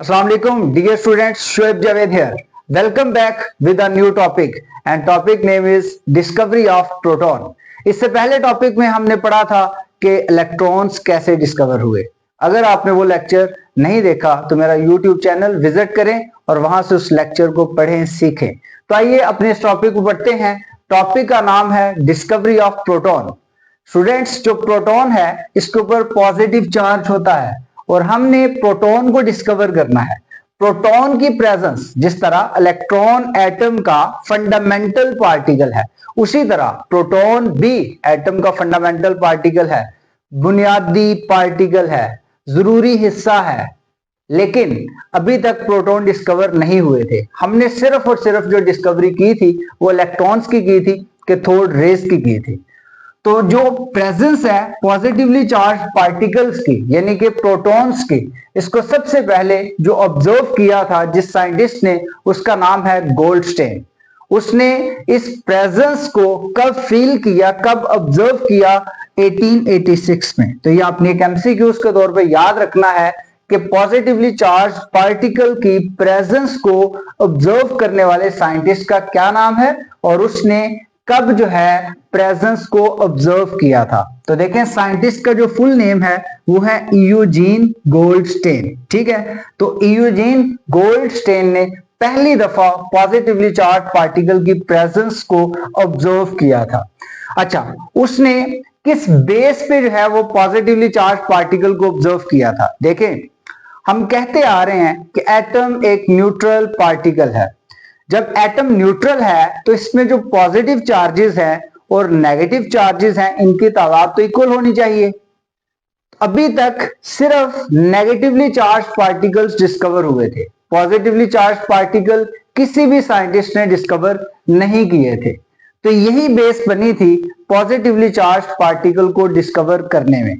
Assalamu alaikum, dear students. Shoaib Javed here. Welcome back with a new topic and topic name is discovery of proton. इससे पहले topic में हमने पढ़ा था कि इलेक्ट्रॉन्स कैसे डिस्कवर हुए। अगर आपने वो लेक्चर नहीं देखा तो मेरा YouTube चैनल विजिट करें और वहां से उस लेक्चर को पढ़ें सीखें। तो आइए अपने इस टॉपिक को पढ़ते हैं। टॉपिक का नाम है डिस्कवरी ऑफ प्रोटॉन। स्टूडेंट्स, जो प्रोटॉन है इसके ऊपर पॉजिटिव चार्ज होता है और हमने प्रोटॉन को डिस्कवर करना है। प्रोटॉन की प्रेजेंस, जिस तरह इलेक्ट्रॉन एटम का फंडामेंटल पार्टिकल है उसी तरह प्रोटॉन भी एटम का फंडामेंटल पार्टिकल है, बुनियादी पार्टिकल है, जरूरी हिस्सा है। लेकिन अभी तक प्रोटॉन डिस्कवर नहीं हुए थे। हमने सिर्फ और सिर्फ जो डिस्कवरी की थी वो इलेक्ट्रॉन्स की थी, कैथोड रेज की थी। तो जो प्रेजेंस है पॉजिटिवली चार्ज पार्टिकल्स की यानी कि प्रोटॉन्स की, इसको सबसे पहले जो ऑब्जर्व किया था जिस साइंटिस्ट ने, उसका नाम है गोल्डस्टेन। उसने इस प्रेजेंस को कब फील किया, कब ऑब्जर्व किया? 1886 में। तो ये आपने एक एमसीक्यूज के तौर पे याद रखना है कि पॉजिटिवली चार्ज पार्टिकल की प्रेजेंस को ऑब्जर्व करने वाले साइंटिस्ट का क्या नाम है और उसने कब जो है प्रेजेंस को ऑब्जर्व किया था। तो देखें, साइंटिस्ट का जो फुल नेम है वो है यूजीन गोल्डस्टेन। ठीक है, तो यूजीन गोल्डस्टेन ने पहली दफा पॉजिटिवली चार्ज पार्टिकल की प्रेजेंस को ऑब्जर्व किया था। अच्छा, उसने किस बेस पे जो है वो पॉजिटिवली चार्ज पार्टिकल को ऑब्जर्व किया था? देखें, हम कहते आ रहे हैं कि एटम एक न्यूट्रल पार्टिकल है। जब एटम न्यूट्रल है तो इसमें जो पॉजिटिव चार्जेस हैं और नेगेटिव चार्जेस हैं इनकी तादाद तो इक्वल होनी चाहिए। अभी तक सिर्फ नेगेटिवली चार्ज पार्टिकल्स डिस्कवर हुए थे, पॉजिटिवली चार्ज पार्टिकल किसी भी साइंटिस्ट ने डिस्कवर नहीं किए थे। तो यही बेस बनी थी पॉजिटिवली चार्ज पार्टिकल को डिस्कवर करने में।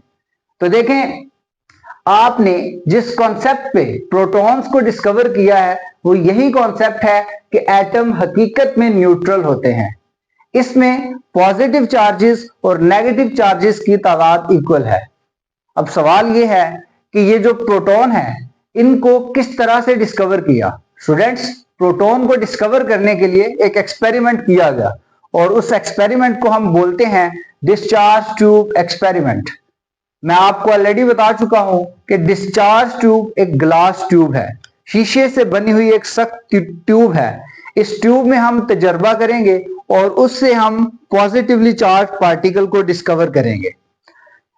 तो देखें, आपने जिस कॉन्सेप्ट पे प्रोटॉन्स को डिस्कवर किया है वो यही कॉन्सेप्ट है कि एटम हकीकत में न्यूट्रल होते हैं। इसमें पॉजिटिव चार्जेस और नेगेटिव चार्जेस की तादाद इक्वल है। अब सवाल ये है कि ये जो प्रोटॉन है इनको किस तरह से डिस्कवर किया? स्टूडेंट्स, प्रोटॉन को डिस्कवर करने के लिए एक एक्सपेरिमेंट किया गया और उस एक्सपेरिमेंट को हम बोलते हैं डिस्चार्ज ट्यूब एक्सपेरिमेंट। मैं आपको ऑलरेडी बता चुका हूं कि डिस्चार्ज ट्यूब एक ग्लास ट्यूब है, शीशे से बनी हुई एक सख्त ट्यूब है। इस ट्यूब में हम तजर्बा करेंगे और उससे हम पॉजिटिवली चार्ज पार्टिकल को डिस्कवर करेंगे।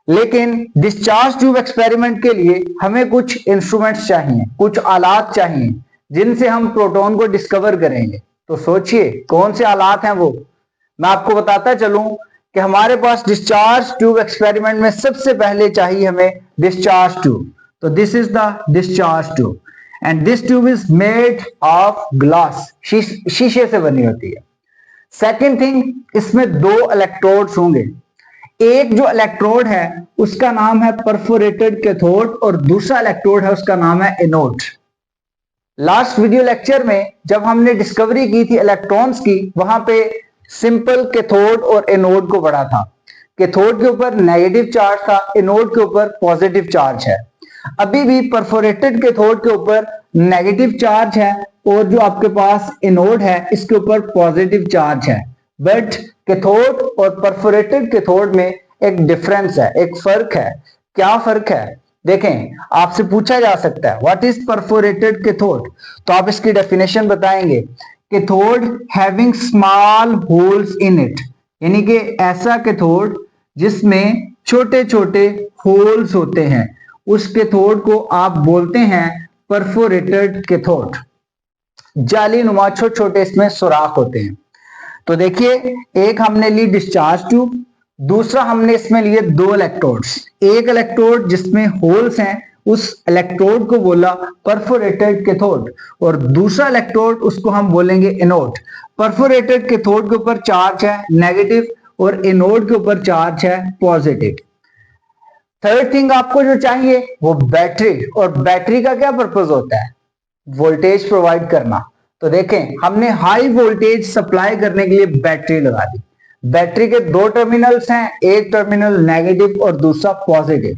लेकिन डिस्चार्ज ट्यूब एक्सपेरिमेंट के लिए हमें कुछ इंस्ट्रूमेंट्स चाहिए, कुछ आलात चाहिए जिनसे हम प्रोटॉन को डिस्कवर करेंगे। तो सोचिए कौन से आलात हैं वो। मैं आपको बताता चलूं कि हमारे पास डिस्चार्ज ट्यूब एक्सपेरिमेंट में सबसे पहले चाहिए हमें डिस्चार्ज ट्यूब। तो this is the discharge tube and this tube is made of glass, शीशे से बनी होती है। सेकेंड थिंग, इसमें दो इलेक्ट्रोड्स होंगे। एक जो इलेक्ट्रोड है उसका नाम है परफोरेटेड कैथोड और दूसरा इलेक्ट्रोड है उसका नाम है एनोड। लास्ट वीडियो लेक्चर में जब हमने डिस्कवरी की थी इलेक्ट्रॉन्स की, वहां पे सिंपल कैथोड और एनोड को पढ़ा था। कैथोड के ऊपर नेगेटिव चार्ज था, एनोड के ऊपर पॉजिटिव चार्ज है। अभी भी परफोरेटेड कैथोड के ऊपर नेगेटिव चार्ज है और जो आपके पास एनोड है इसके ऊपर पॉजिटिव चार्ज है। बट कैथोड और परफोरेटेड कैथोड में एक डिफरेंस है, एक फर्क है। क्या फर्क है? देखें, आपसे पूछा जा सकता है व्हाट इज परफोरेटेड कैथोड, तो आप इसकी डेफिनेशन बताएंगे cathode having small holes in it, यानी कि ऐसा कैथोड जिसमें छोटे छोटे होल्स होते हैं, उस कैथोड को आप बोलते हैं परफोरेटेड कैथोड। जाली नुमा छोटे छोटे इसमें सुराख होते हैं। तो देखिए, एक हमने ली डिस्चार्ज ट्यूब, दूसरा हमने इसमें लिए दो इलेक्ट्रोड्स। एक इलेक्ट्रोड जिसमें होल्स हैं उस इलेक्ट्रोड को बोला परफोरेटेड कैथोड और दूसरा इलेक्ट्रोड उसको हम बोलेंगे एनोड। परफोरेटेड कैथोड के ऊपर चार्ज है नेगेटिव और एनोड के ऊपर चार्ज है पॉजिटिव। थर्ड थिंग आपको जो चाहिए वो बैटरी, और बैटरी का क्या पर्पज होता है? वोल्टेज प्रोवाइड करना। तो देखें, हमने हाई वोल्टेज सप्लाई करने के लिए बैटरी लगा दी। बैटरी के दो टर्मिनल्स हैं, एक टर्मिनल नेगेटिव और दूसरा पॉजिटिव।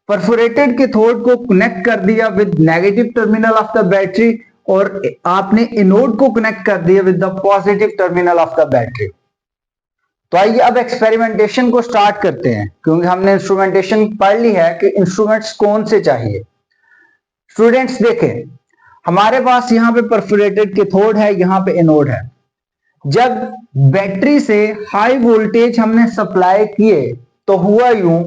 परफोरेटेड कैथोड को कनेक्ट कर दिया with negative terminal of the battery और आपने एनोड को कनेक्ट कर दिया with the positive terminal of the battery. तो आइए अब एक्सपेरिमेंटेशन को स्टार्ट करते हैं, क्योंकि हमने इंस्ट्रूमेंटेशन पढ़ ली है कि इंस्ट्रूमेंट्स कौन से चाहिए। स्टूडेंट्स देखें, हमारे पास यहाँ पे परफोरेटेड कैथोड है, यहाँ पे एनोड है। जब बैटरी से हाई वोल्टेज हमने सप्लाई किए तो हुआ यूं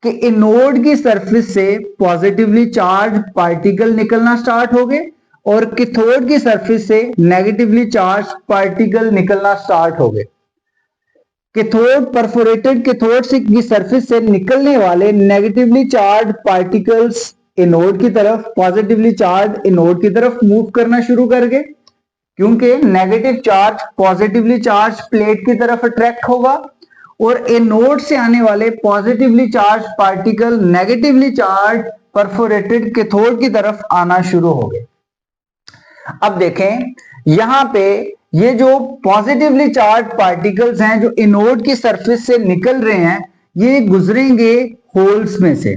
कि एनोड की सरफेस से पॉजिटिवली चार्ज पार्टिकल निकलना स्टार्ट हो गए और कैथोड की सरफेस से नेगेटिवली चार्ज पार्टिकल निकलना स्टार्ट हो गए। कैथोड परफोरेटेड कैथोड से की सरफेस से निकलने वाले नेगेटिवली चार्ज पार्टिकल्स एनोड की तरफ, पॉजिटिवली चार्ज एनोड की तरफ मूव करना शुरू कर गए, क्योंकि negative charge positively charge plate की तरफ अट्रैक्ट होगा और एनोड से आने वाले positively charge particle negatively charge perforated cathode की तरफ आना शुरू हो गए। अब देखें, यहां पे ये जो पॉजिटिवली चार्ज पार्टिकल्स हैं जो एनोड की सरफेस से निकल रहे हैं, ये गुजरेंगे होल्स में से।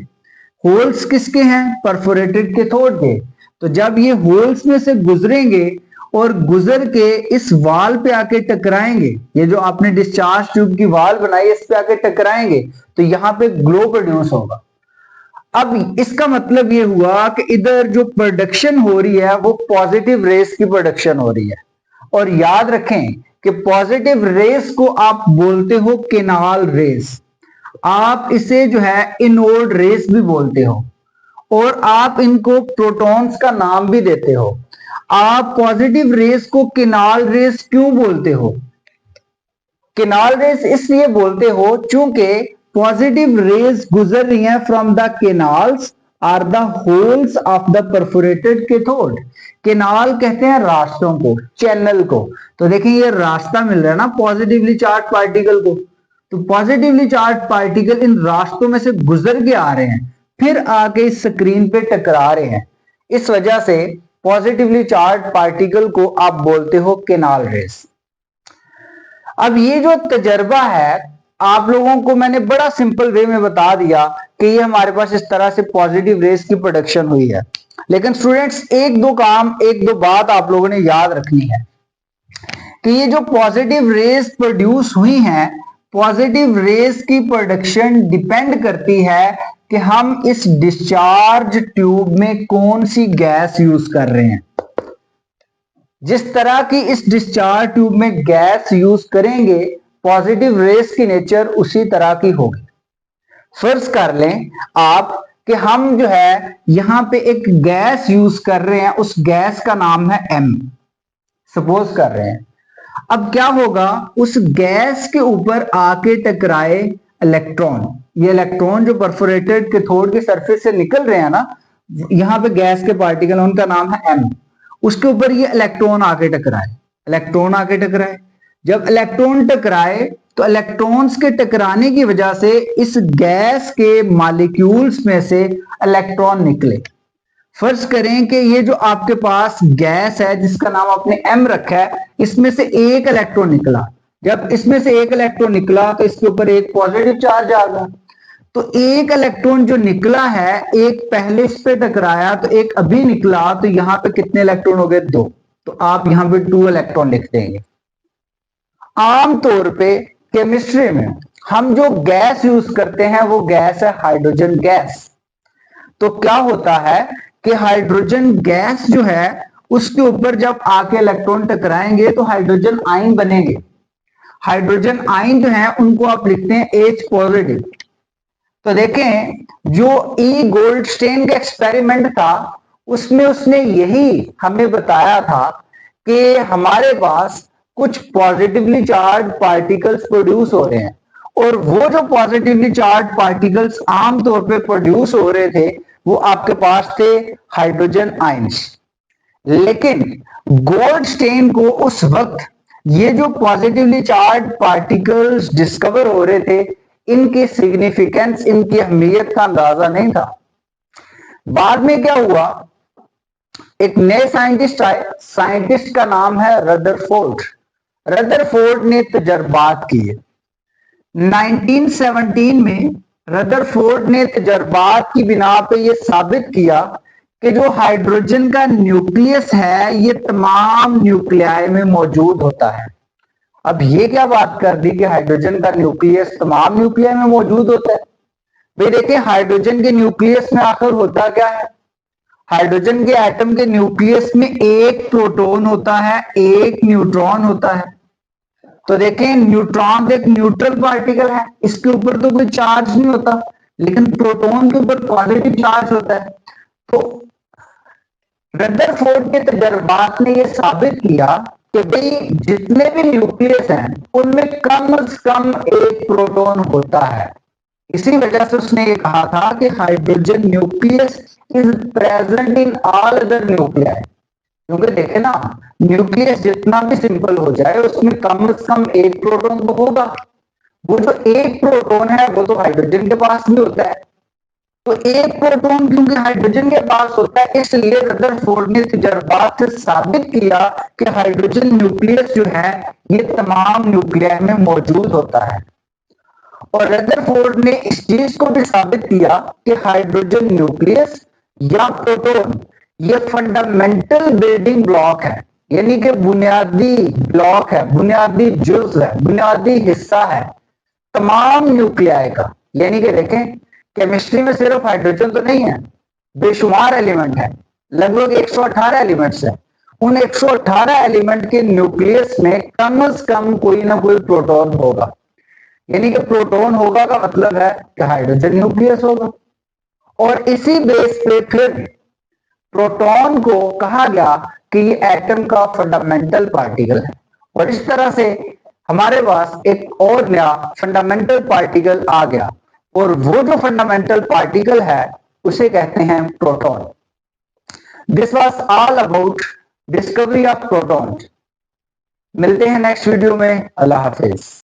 होल्स किसके हैं? परफोरेटेड कैथोड के। तो जब ये होल्स में से गुजरेंगे और गुजर के इस वाल पे आके टकराएंगे, ये जो आपने डिस्चार्ज ट्यूब की वाल बनाई इस पे आके टकराएंगे तो यहां पे ग्लो प्रोड्यूस होगा। अब इसका मतलब ये हुआ कि इधर जो प्रोडक्शन हो रही है वो पॉजिटिव रेस की प्रोडक्शन हो रही है। और याद रखें कि पॉजिटिव रेस को आप बोलते हो केनाल रेस, आप इसे जो है इनोड रेस भी बोलते हो और आप इनको प्रोटॉन्स का नाम भी देते हो। आप पॉजिटिव रेस को केनाल रेस क्यों बोलते हो? केनाल रेस इसलिए बोलते हो क्योंकि पॉजिटिव रेस गुजर रही हैं from the canals are the holes of the perforated cathode. Canal कहते हैं रास्तों को, चैनल को। तो देखिए ये रास्ता मिल रहा है ना पॉजिटिवली चार्ज पार्टिकल को, तो पॉजिटिवली चार्ज पार्टिकल इन रास्तों में से गुजर के आ रहे हैं, फिर आके इस स्क्रीन पे टकरा रहे हैं। इस वजह से पॉजिटिवली चार्ज पार्टिकल को आप बोलते हो केनाल रेस। अब ये जो तजर्बा है आप लोगों को मैंने बड़ा सिंपल वे में बता दिया कि ये हमारे पास इस तरह से पॉजिटिव रेस की प्रोडक्शन हुई है। लेकिन स्टूडेंट्स एक दो बात आप लोगों ने याद रखनी है कि ये जो पॉजिटिव रेस प्रोड्यूस हुई हैं, पॉजिटिव रेस की प्रोडक्शन डिपेंड करती है कि हम इस डिस्चार्ज ट्यूब में कौन सी गैस यूज कर रहे हैं। जिस तरह की इस डिस्चार्ज ट्यूब में गैस यूज करेंगे पॉजिटिव रेस की नेचर उसी तरह की होगी। फर्ज कर लें आप कि हम जो है यहां पे एक गैस यूज कर रहे हैं, उस गैस का नाम है M, सपोज कर रहे हैं। अब क्या होगा, उस गैस के ऊपर आके टकराए इलेक्ट्रॉन। ये इलेक्ट्रॉन जो परफोरेटेड कैथोड के सरफेस से निकल रहे हैं ना, यहां पे गैस के पार्टिकल उनका नाम है M, उसके ऊपर ये इलेक्ट्रॉन आके टकराए। इलेक्ट्रॉन आके टकराए, जब इलेक्ट्रॉन टकराए तो इलेक्ट्रॉन्स के टकराने की वजह से इस गैस के मॉलिक्यूल्स में से इलेक्ट्रॉन निकले। फर्ज करें कि ये जो आपके पास गैस है जिसका नाम आपने M रखा है, इसमें से एक इलेक्ट्रॉन निकला। जब इसमें से एक इलेक्ट्रॉन निकला तो इसके ऊपर एक पॉजिटिव चार्ज आ गया। तो एक इलेक्ट्रॉन जो निकला है, एक पहले इस पे टकराया तो एक अभी निकला, तो यहां पे कितने इलेक्ट्रॉन हो गए? 2। तो आप यहां पे 2 इलेक्ट्रॉन लिख देंगे। आमतौर पे केमिस्ट्री में हम जो गैस यूज करते हैं वो गैस है हाइड्रोजन गैस। तो क्या होता है कि हाइड्रोजन गैस जो है उसके ऊपर जब आके इलेक्ट्रॉन टकराएंगे तो हाइड्रोजन आयन बनेंगे। हाइड्रोजन आयन जो है उनको आप लिखते हैं H पॉजिटिव। तो देखें जो ई गोल्डस्टेन का एक्सपेरिमेंट था उसमें उसने यही हमें बताया था कि हमारे पास कुछ पॉजिटिवली चार्ज पार्टिकल्स प्रोड्यूस हो रहे हैं और वो जो पॉजिटिवली चार्ज पार्टिकल्स आमतौर पे प्रोड्यूस हो रहे थे वो आपके पास थे हाइड्रोजन आयंस। लेकिन गोल्डस्टेन को उस वक्त ये जो पॉजिटिवली चार्ज पार्टिकल्स डिस्कवर हो रहे थे इनकी सिग्निफिकेंस, इनकी अहमियत का अंदाजा नहीं था। बाद में क्या हुआ, एक नए साइंटिस्ट आए, साइंटिस्ट का नाम है रदरफोर्ड। रदरफोर्ड ने तजर्बात किए। 1917 में रदरफोर्ड ने तजर्बात की बिना पे ये साबित किया कि जो हाइड्रोजन का न्यूक्लियस है ये तमाम न्यूक्लियाई में मौजूद होता है। अब ये क्या बात कर दी कि हाइड्रोजन का न्यूक्लियस तमाम न्यूक्लियाई में मौजूद होता है। भाई देखिए, हाइड्रोजन के न्यूक्लियस में आखिर होता क्या है? हाइड्रोजन के एटम के न्यूक्लियस में एक प्रोटॉन होता है, एक न्यूट्रॉन होता है। तो देखें, न्यूट्रॉन एक न्यूट्रल पार्टिकल है, इसके ऊपर तो कोई चार्ज नहीं होता, लेकिन प्रोटॉन के ऊपर पॉजिटिव चार्ज होता है। तो रदरफोर्ड के तजर्बात ने यह साबित किया कि भाई जितने भी न्यूक्लियस हैं उनमें कम से कम एक प्रोटॉन होता है। इसी वजह से उसने ये कहा था कि hydrogen nucleus is present in all other nuclei. क्योंकि देखे ना, न्यूक्लियस जितना भी सिंपल हो जाए उसमें कम से कम एक प्रोटॉन तो होगा। वो जो एक प्रोटॉन है वो तो हाइड्रोजन के पास भी होता है। तो एक प्रोटॉन क्योंकि हाइड्रोजन के पास होता है, इसलिए रदरफोर्ड ने तजर्बात से साबित किया कि हाइड्रोजन न्यूक्लियस जो है ये तमाम न्यूक्लियाई में मौजूद होता है। और रदरफोर्ड ने इस चीज को भी साबित किया कि हाइड्रोजन न्यूक्लियस या प्रोटॉन ये फंडामेंटल बिल्डिंग ब्लॉक है, यानी कि बुनियादी ब्लॉक है, बुनियादी जुज़ है, बुनियादी हिस्सा है तमाम न्यूक्लियाई का। यानी कि देखें, केमिस्ट्री में सिर्फ हाइड्रोजन तो नहीं है, बेशुमार एलिमेंट है, लगभग 118 एलिमेंट्स है। उन 118 एलिमेंट के न्यूक्लियस में कम से कम कोई ना कोई प्रोटॉन होगा। यानी कि प्रोटॉन होगा का मतलब है कि हाइड्रोजन न्यूक्लियस होगा। और इसी बेस पे फिर प्रोटॉन को कहा गया कि ये एटम का फंडामेंटल पार्टिकल है। और इस तरह से हमारे पास एक और नया फंडामेंटल पार्टिकल आ गया, और वो जो फंडामेंटल पार्टिकल है उसे कहते हैं proton. This was all about discovery of proton. मिलते हैं नेक्स्ट वीडियो में। अल्लाह हाफिज।